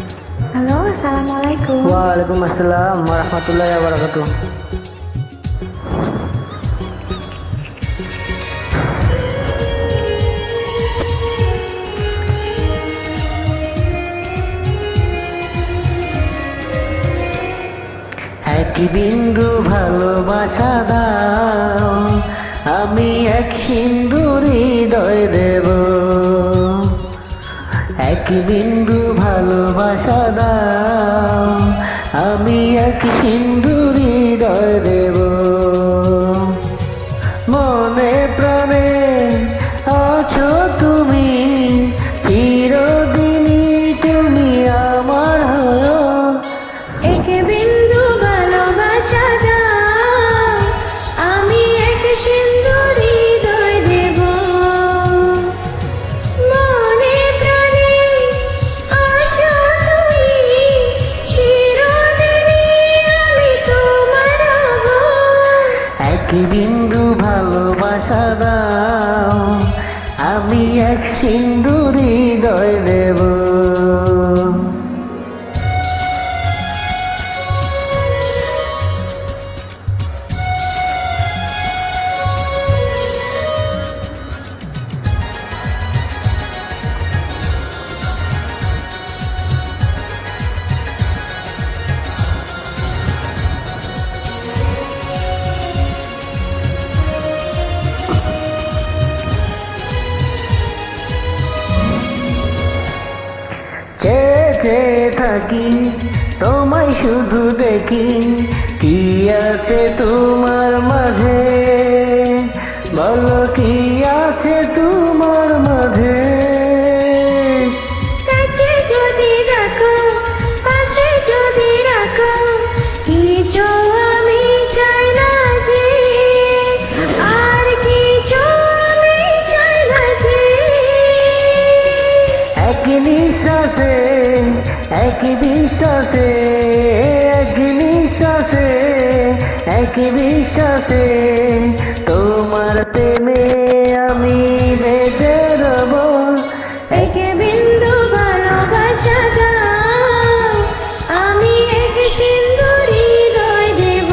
Halo, assalamualaikum. Waalaikumsalam warahmatullahi wabarakatuh. এক বিন্দু ভালোবাসা দাও, আমি এক সিন্ধু হৃদয় দেব। এক বিন্দু ভালোবাসা দাও, আমি এক সিন্ধু হৃদয় দেব। মনে প্রাণে আছো তুমি, চিরদিনই তুমি আমার হও। এক বিন্দু ভালোবাসা দাও, আমি এক সিন্ধু হৃদয় দেব। মনে প্রাণে আছো তুমি, চিরদিনই আমি তোমার হব। এক বিন্দু ভালোবাসা দাও, আমি এক সিন্ধু হৃদয় দেব। চেয়ে চেয়ে থাকি তোমায় শুধু দেখি, কি আছে তোমার মাঝে, বলো কি আছে তোমার মাঝে। কাছে যদি রাখো, পাশে যদি রাখো, কিছু আমি চাই না যে, আর কিছু আমি চাই না যে। এক নিঃশ্বাসে, এক বিশ্বাসে, এক নিঃশ্বাসে, এক বিশ্বাসে, তোমার প্রেমে আমি বেঁচে রব। এক বিন্দু ভালোবাসা দাও, আমি এক সিন্ধু হৃদয় দেব।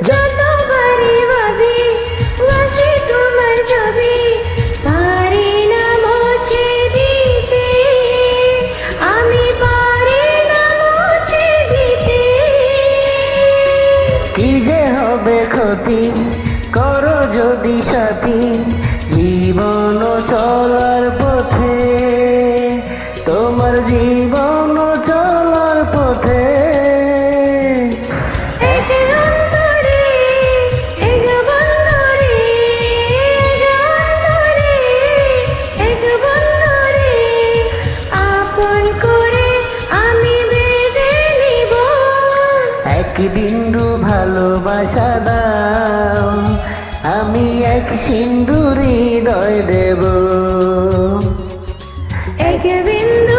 যতবারই ভাবি বাসি তোমার ছবি, পারি না মুছে দিতে, আমি পারি না মুছে দিতে। কি যে হবে ক্ষতি, করো যদি সাথী, জীবন চলার পথে, তোমার জীবন চলার পথে। এক অন্তরে, এক বন্ধরে, এক বন্ধরে, আপন করে আমি বেঁধে নিব। এক বিন্দু ভালোবাসা দাও, আমি এক সিন্ধু হৃদয় দেব। এক বিন্দু